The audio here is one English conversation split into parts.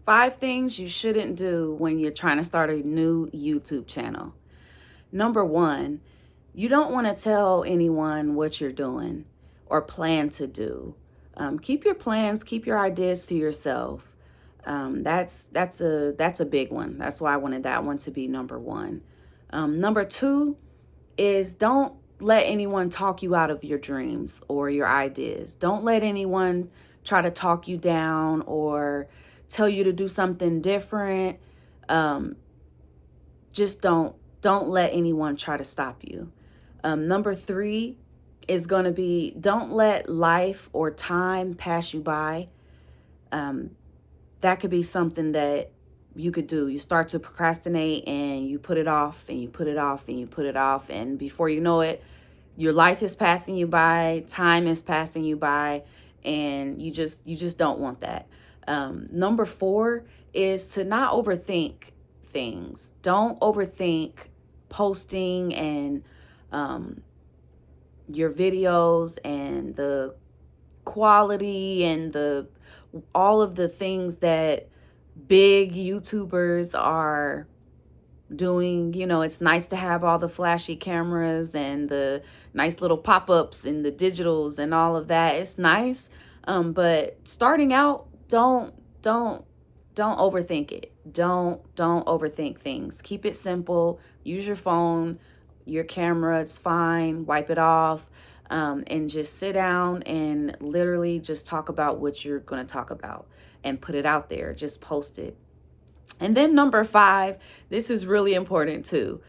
5 things you shouldn't do when you're trying to start a new YouTube channel. Number 1, you don't want to tell anyone what you're doing or plan to do. Keep your plans, keep your ideas to yourself. That's a big one. That's why I wanted that one to be number 1. Number 2 is don't let anyone talk you out of your dreams or your ideas. Don't let anyone try to talk you down or tell you to do something different. Just don't let anyone try to stop you. Number 3 is going to be don't let life or time pass you by. That could be something that you could do. You start to procrastinate and you put it off and you put it off and you put it off. And before you know it, your life is passing you by, time is passing you by, and you just don't want that. Number 4 is to not overthink things. Don't overthink posting and your videos and the quality and all of the things that big YouTubers are doing. You know, it's nice to have all the flashy cameras and the nice little pop-ups and the digitals and all of that. It's nice. But starting out, don't overthink it. Don't overthink things. Keep it simple. Use your phone, your camera, it's fine. Wipe it off. And just sit down and literally just talk about what you're going to talk about and put it out there. Just post it. And then number 5, this is really important too.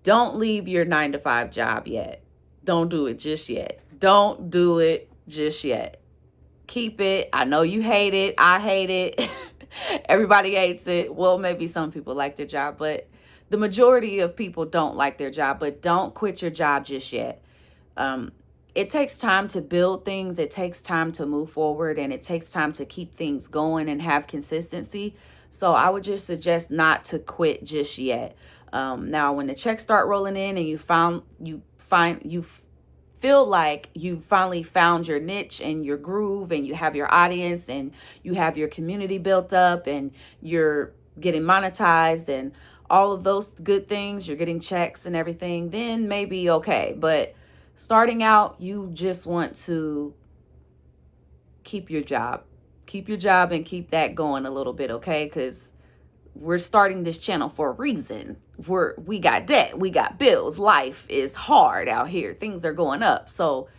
Don't leave your 9-to-5 job yet. Don't do it just yet. Don't do it just yet. Keep it. I know you hate it. I hate it. Everybody hates it. Well, maybe some people like their job, but the majority of people don't like their job. But don't quit your job just yet. It takes time to build things. It takes time to move forward, and it takes time to keep things going and have consistency. So I would just suggest not to quit just yet. Now, when the checks start rolling in and you feel like you finally found your niche and your groove and you have your audience and you have your community built up and you're getting monetized and all of those good things, you're getting checks and everything, then maybe okay. But starting out, you just want to keep your job. Keep your job and keep that going a little bit, okay? Because we're starting this channel for a reason. We got debt, we got bills. Life is hard out here. Things are going up. So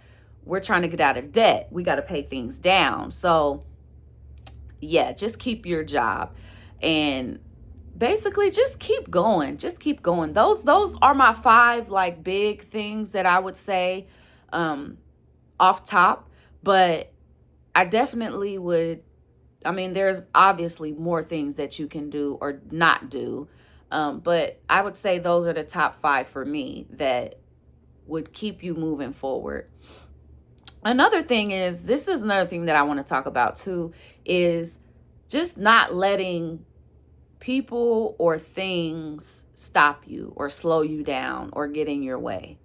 we're trying to get out of debt. We got to pay things down. So yeah, just keep your job and basically just keep going. Just keep going. Those are my 5 like big things that I would say off top, but I definitely would. I mean, there's obviously more things that you can do or not do. But I would say those are the top 5 for me that would keep you moving forward. Another thing is, this is another thing that I want to talk about too, is just not letting people or things stop you or slow you down or get in your way.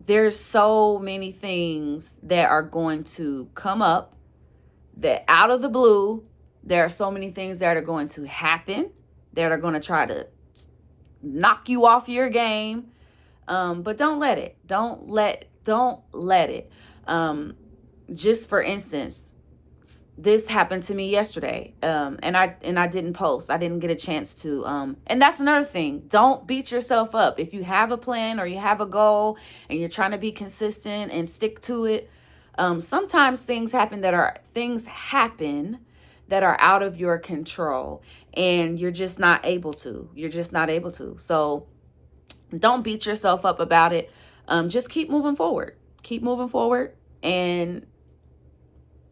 There's so many things that are going to come up that out of the blue. There are so many things that are going to happen that are going to try to knock you off your game. But don't let it. Don't let it. Just for instance, this happened to me yesterday. And I didn't post. I didn't get a chance to. And that's another thing. Don't beat yourself up. If you have a plan or you have a goal and you're trying to be consistent and stick to it, sometimes things happen that are out of your control and you're just not able to. So don't beat yourself up about it. Just keep moving forward and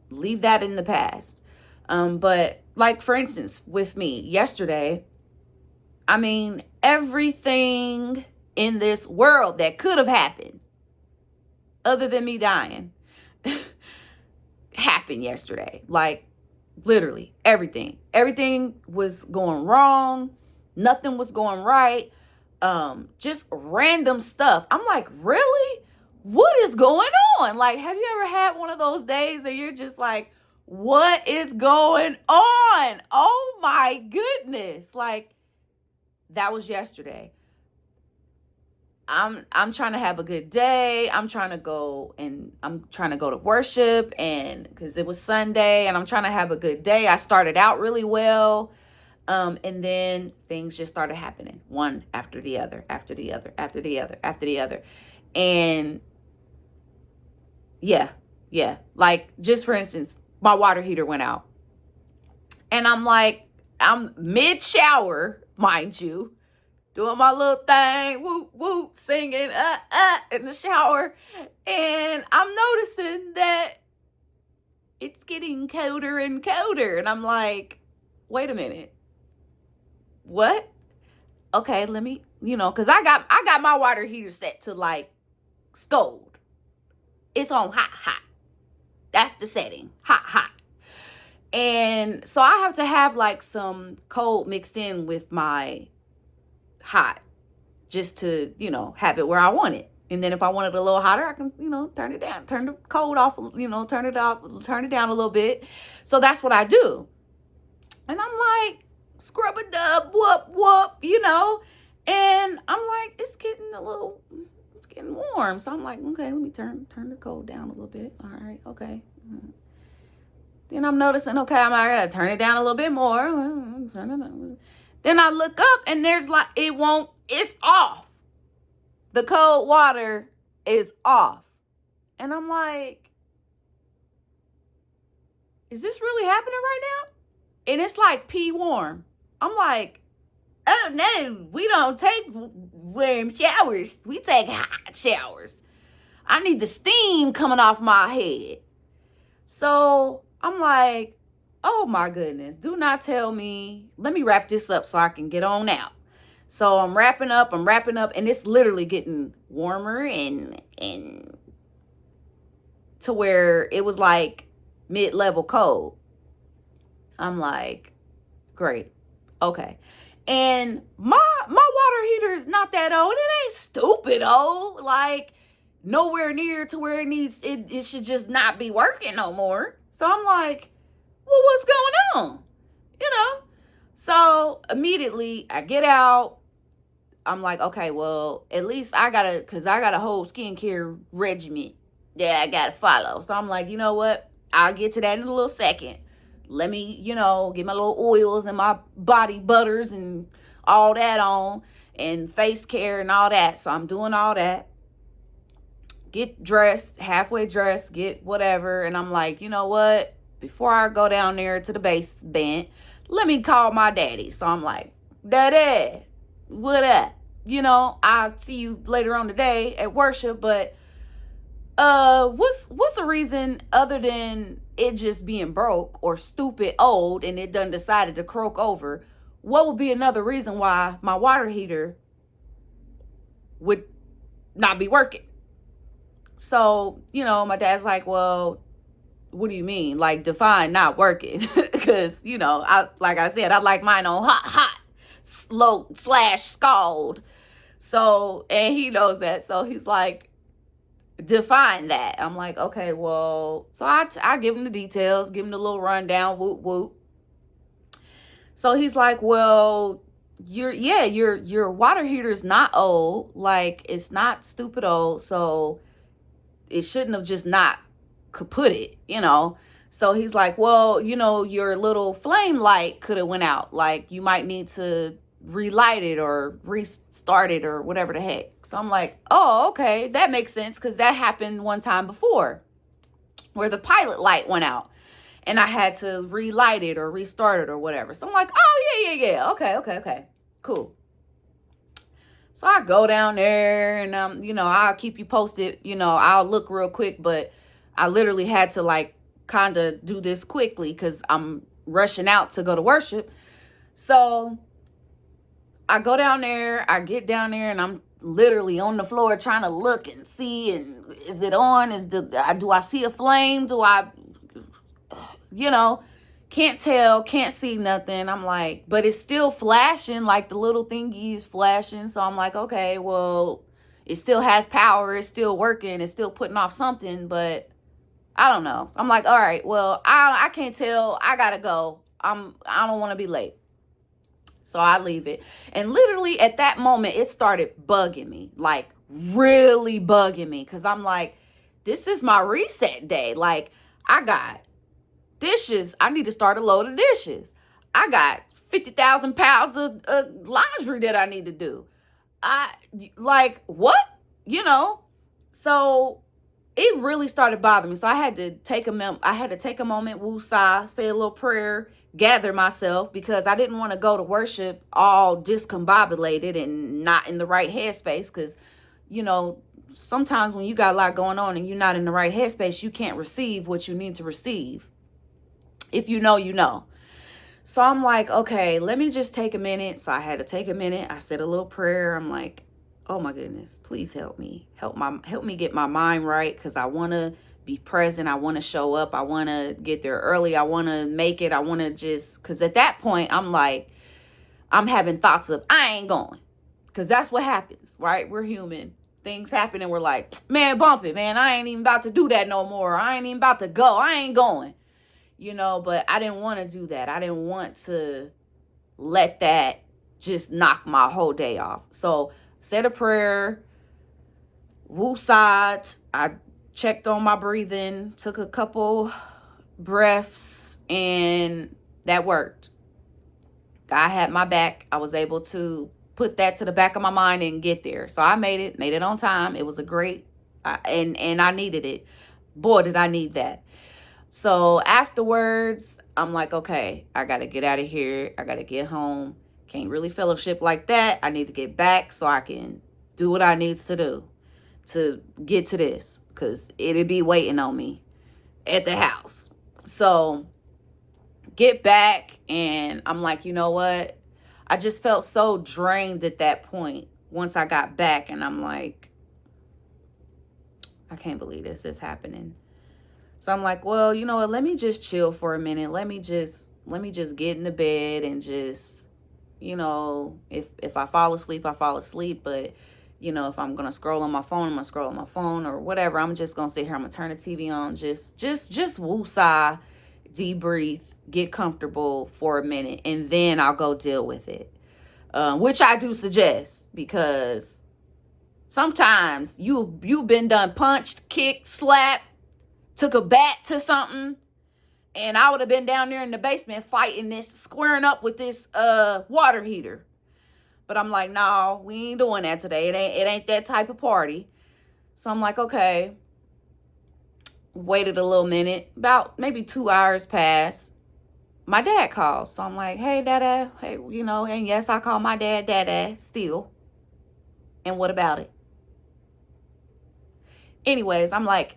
leave that in the past. But like, for instance, with me yesterday, I mean, everything in this world that could have happened other than me dying happened yesterday. Like literally everything was going wrong. Nothing was going right. Just random stuff. I'm like, really? What is going on? Like, have you ever had one of those days that you're just like, what is going on? Oh my goodness. Like, that was yesterday. I'm trying to have a good day. I'm trying to go to worship, and because it was Sunday and I'm trying to have a good day. I started out really well. And then things just started happening, one after the other, after the other, after the other, after the other. And yeah. Like, just for instance, my water heater went out. And I'm mid shower, mind you, doing my little thing, whoop, whoop, singing, in the shower. And I'm noticing that it's getting colder and colder. And I'm like, wait a minute. What? Okay, let me, because I got my water heater set to like scold. It's on hot. That's the setting, hot. And so I have to have like some cold mixed in with my hot, just to, have it where I want it. And then if I want it a little hotter, I can, turn it down, turn the cold off, turn it down a little bit. So that's what I do. And I'm like, scrub a dub, whoop, and I'm like, it's getting warm. So I'm like, okay, let me turn the cold down a little bit. All right, okay. Then I'm noticing, okay, I gotta turn it down a little bit more. Then I look up and there's like, it's off. The cold water is off. And I'm like, is this really happening right now? And it's like pee warm. I'm like, oh no, we don't take warm showers. We take hot showers. I need the steam coming off my head. So I'm like, oh my goodness, do not tell me. Let me wrap this up so I can get on out. So I'm wrapping up, and it's literally getting warmer and to where it was like mid-level cold. I'm like, great. Okay. And my water heater is not that old. It ain't stupid old. Like, nowhere near to where it should just not be working no more. So I'm like, well, what's going on? So immediately I get out. I'm like, okay, well, at least I got a whole skincare regimen that I got to follow. So I'm like, you know what? I'll get to that in a little second. Let me, get my little oils and my body butters and all that on, and face care and all that. So I'm doing all that. Get dressed, halfway dressed, get whatever. And I'm like, you know what? Before I go down there to the basement, let me call my daddy. So I'm like, Daddy, what up? I'll see you later on today at worship, but what's the reason other than it just being broke or stupid old and it done decided to croak over? What would be another reason why my water heater would not be working? So, my dad's like, well, what do you mean? Like, define not working. Because, like I said, I like mine on hot, slow / scald. So, and he knows that. So he's like, define that. I'm like, okay, well, so I give him the details, give him the little rundown, whoop, whoop. So he's like, well, your water heater is not old. Like, it's not stupid old. So it shouldn't have just not kaput it. So he's like, well, your little flame light could have went out. Like, you might need to relight it or restart it or whatever the heck. So I'm like, oh, okay, that makes sense, because that happened one time before where the pilot light went out and I had to relight it or restart it or whatever. So I'm like, oh, yeah. Okay. Cool. So I go down there and, I'll keep you posted. I'll look real quick, but I literally had to like kind of do this quickly because I'm rushing out to go to worship. So I go down there, I get down there, and I'm literally on the floor trying to look and see, and is it on? Do I see a flame? Do I, can't tell, can't see nothing. I'm like, but it's still flashing, like the little thingy is flashing. So I'm like, okay, well, it still has power. It's still working. It's still putting off something, but I don't know. I'm like, all right, well, I can't tell. I gotta go. I don't want to be late. So I leave it. And literally at that moment, it started bugging me, like really bugging me. Cause I'm like, this is my reset day. Like, I got dishes. I need to start a load of dishes. I got 50,000 pounds of laundry that I need to do. I like, what? You know? So it really started bothering me. So I had to take a moment, woosah, say a little prayer, gather myself, because I didn't want to go to worship all discombobulated and not in the right headspace. Because, you know, sometimes when you got a lot going on and you're not in the right headspace, you can't receive what you need to receive. If you know, you know. So I'm like, okay, let me just take a minute. So I had to take a minute. I said a little prayer. I'm like, oh my goodness, please help me. Help me get my mind right, because I want to be present. I want to show up. I want to get there early. I want to make it. I want to just, because at that point, I'm like, I'm having thoughts of, I ain't going. Because that's what happens, right? We're human. Things happen and we're like, man, bump it, man. I ain't even about to do that no more. I ain't even about to go. I ain't going. You know, but I didn't want to do that. I didn't want to let that just knock my whole day off. So said a prayer, woosah. I checked on my breathing, took a couple breaths, and that worked. God had my back. I was able to put that to the back of my mind and get there. So I made it on time. It was a great, and I needed it. Boy, did I need that. So afterwards, I'm like, okay, I got to get out of here. I got to get home. Can't really fellowship like that. I need to get back so I can do what I need to do to get to this, because it'll be waiting on me at the house. So get back, and I'm like, you know what? I just felt so drained at that point once I got back, and I'm like, I can't believe this is happening. So I'm like, well, you know what? Let me just chill for a minute. Let me just get in the bed and just, you know, if I fall asleep, I fall asleep. But, you know, if I'm going to scroll on my phone, I'm going to scroll on my phone or whatever. I'm just going to sit here. I'm going to turn the TV on. Just woosah, deep breathe, get comfortable for a minute, and then I'll go deal with it. Which I do suggest, because sometimes you've been done punched, kicked, slapped, took a bat to something, and I would have been down there in the basement fighting this, squaring up with this water heater. But I'm like, no, we ain't doing that today. It ain't that type of party. So I'm like, okay. Waited a little minute. About maybe 2 hours passed. My dad calls. So I'm like, hey, Dada. Hey, you know, and yes, I call my dad Dada still. And what about it? Anyways, I'm like,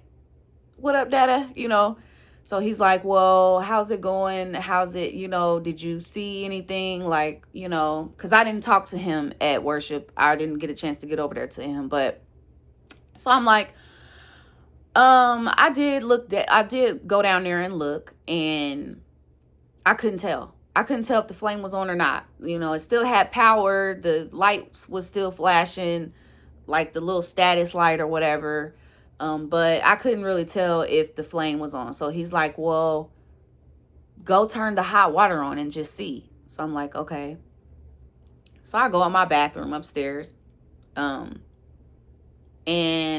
what up, Dada? You know, so he's like, well, how's it going? How's it, you know, did you see anything? Like, you know, because I didn't talk to him at worship. I didn't get a chance to get over there to him. But so I'm like, I did go down there and look, and I couldn't tell. I couldn't tell if the flame was on or not. You know, it still had power. The lights was still flashing, like the little status light or whatever. But I couldn't really tell if the flame was on. So he's like, well, go turn the hot water on and just see. So I'm like, okay. So I go in my bathroom upstairs. And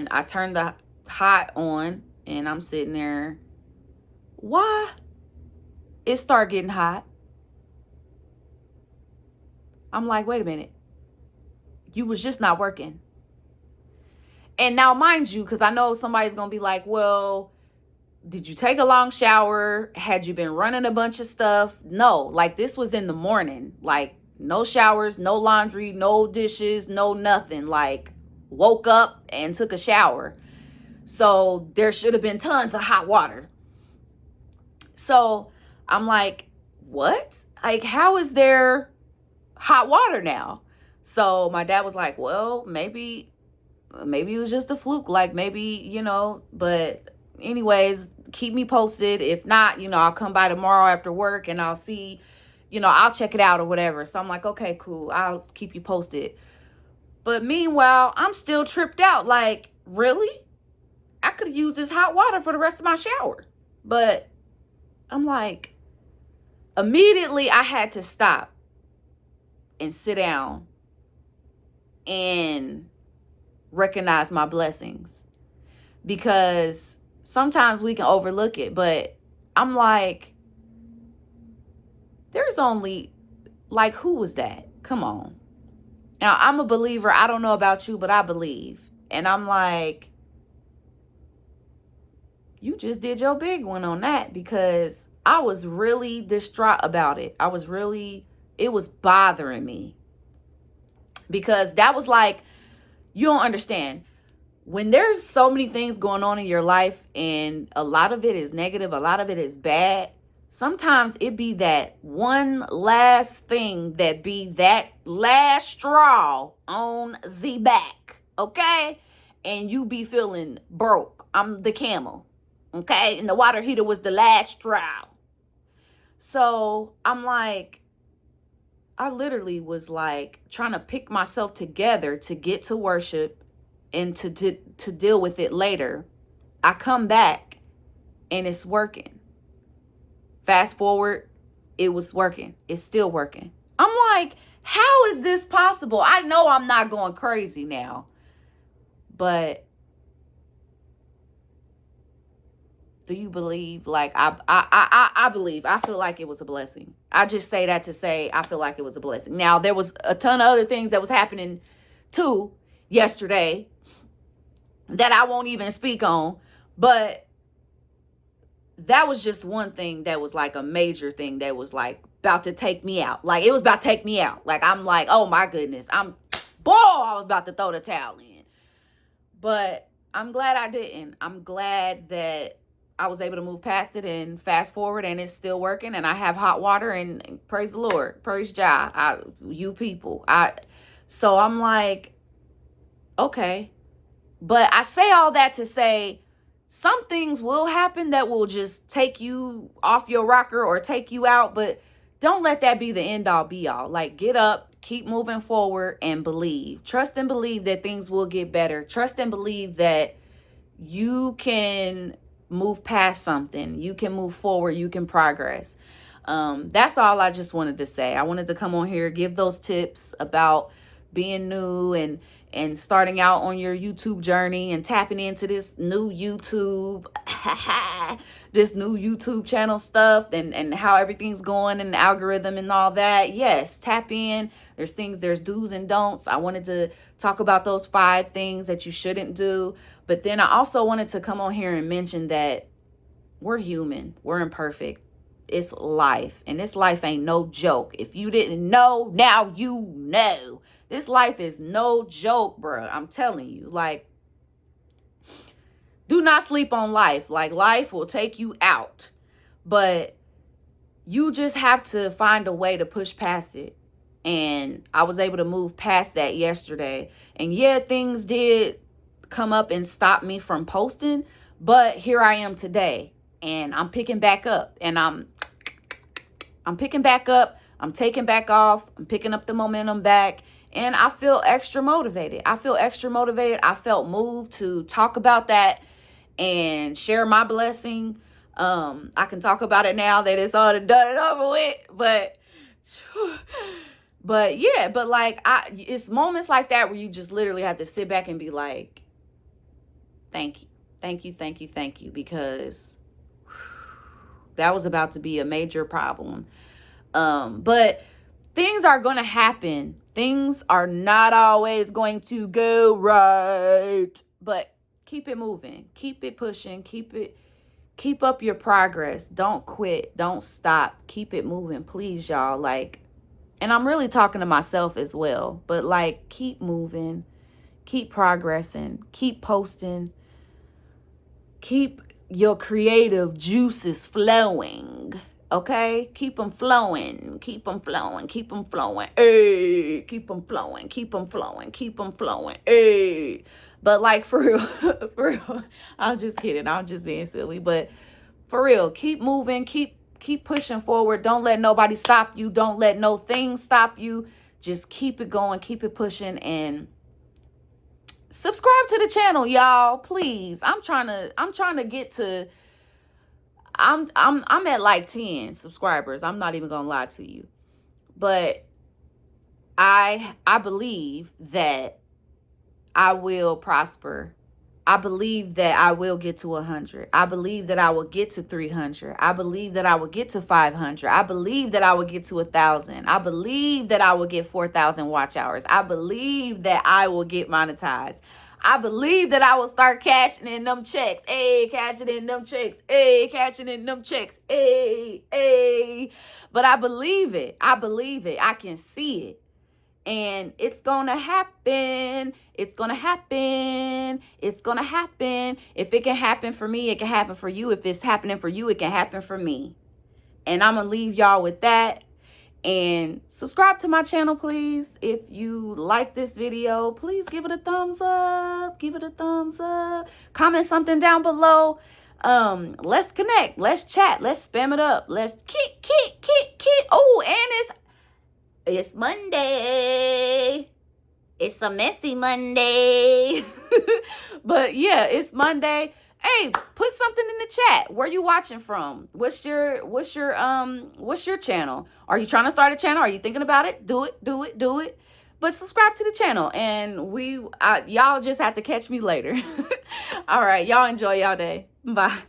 I turn the hot on, and I'm sitting there. Why? It started getting hot. I'm like, wait a minute. You was just not working. And now, mind you, because I know somebody's going to be like, well, did you take a long shower? Had you been running a bunch of stuff? No, like this was in the morning. Like no showers, no laundry, no dishes, no nothing. Like woke up and took a shower. So there should have been tons of hot water. So I'm like, what? Like, how is there hot water now? So my dad was like, well, maybe it was just a fluke. Like maybe, you know, but anyways, keep me posted. If not, you know, I'll come by tomorrow after work and I'll see, you know, I'll check it out or whatever. So I'm like, okay, cool. I'll keep you posted. But meanwhile, I'm still tripped out. Like, really? I I could use this hot water for the rest of my shower. But I'm like, immediately I had to stop and sit down and recognize my blessings, because sometimes we can overlook it. But I'm like, there's only, like, who was that? Come on. Now, I'm a believer. I don't know about you, but I believe. And I'm like, you just did your big one on that, because I was really distraught about it. It was bothering me, because that was like, you don't understand. When there's so many things going on in your life and a lot of it is negative, a lot of it is bad, sometimes it be that one last thing that be that last straw on the back, okay? And you be feeling broke. I'm the camel, okay? And the water heater was the last straw. So I'm like, I literally was like trying to pick myself together to get to worship and to deal with it later. I come back and it's working. Fast forward, it was working. It's still working. I'm like, how is this possible? I know I'm not going crazy now, but do you believe? Like, I believe. I feel like it was a blessing. I just say that to say I feel like it was a blessing. Now, there was a ton of other things that was happening too yesterday that I won't even speak on, but that was just one thing that was like a major thing that was like about to take me out. Like, it was about to take me out. Like, I'm like, oh my goodness, I was about to throw the towel in. But I'm glad I didn't. I'm glad that I was able to move past it and fast forward, and it's still working, and I have hot water, and praise the Lord, praise Jah, you people. So I'm like, okay. But I say all that to say, some things will happen that will just take you off your rocker or take you out, but don't let that be the end all be all. Like, get up, keep moving forward, and believe. Trust and believe that things will get better. Trust and believe that you can move past something. You can move forward. You can progress. That's all I just wanted to say. I wanted to come on here, give those tips about being new and starting out on your YouTube journey and tapping into this new YouTube, this new YouTube channel stuff, and how everything's going and the algorithm and all that. Yes, tap in. There's do's and don'ts. I wanted to talk about those 5 things that you shouldn't do. But then I also wanted to come on here and mention that we're human. We're imperfect. It's life. And this life ain't no joke. If you didn't know, now you know. This life is no joke, bro. I'm telling you. Like, do not sleep on life. Like, life will take you out. But you just have to find a way to push past it. And I was able to move past that yesterday. And yeah, things did come up and stop me from posting. But here I am today. And I'm picking back up. And I'm picking back up. I'm taking back off. I'm picking up the momentum back. And I feel extra motivated. I felt moved to talk about that and share my blessing. I can talk about it now that it's all done and over with. But yeah, but like, it's moments like that where you just literally have to sit back and be like, thank you, because that was about to be a major problem. But things are going to happen. Things are not always going to go right, but keep it moving, keep it pushing, keep up your progress. Don't quit. Don't stop. Keep it moving, please, y'all. Like, and I'm really talking to myself as well, but like, keep moving, keep progressing, keep posting, keep your creative juices flowing. Okay, keep them flowing, keep them flowing, keep them flowing, hey, keep them flowing, keep them flowing, keep them flowing, hey. But like, for real, for real, I'm just kidding, I'm just being silly, but for real, keep moving, keep pushing forward. Don't let nobody stop you. Don't let no thing stop you. Just keep it going, keep it pushing, and subscribe to the channel, y'all, please. I'm trying to get to, I'm at like 10 subscribers. I'm not even gonna lie to you. But I believe that I will prosper. I believe that I will get to 100. I believe that I will get to 300. I believe that I will get to 500. I believe that I will get to 1,000. I believe that I will get 4,000 watch hours. I believe that I will get monetized. I believe that I will start cashing in them checks. Hey, cashing in them checks. Hey, cashing in them checks. Hey, hey. But I believe it. I believe it. I can see it. And it's gonna happen. It's gonna happen. It's gonna happen. If it can happen for me, it can happen for you. If it's happening for you, it can happen for me. And I'm gonna leave y'all with that. And subscribe to my channel, please. If you like this video, please give it a thumbs up. Give it a thumbs up. Comment something down below. Let's connect. Let's chat. Let's spam it up. Let's kick. Oh, and it's Monday. It's a messy Monday. But yeah, it's Monday. Hey, put something in the chat. Where you watching from? What's your channel? Are you trying to start a channel? Are you thinking about it? Do it. But subscribe to the channel, and y'all just have to catch me later. All right, y'all enjoy y'all day. Bye.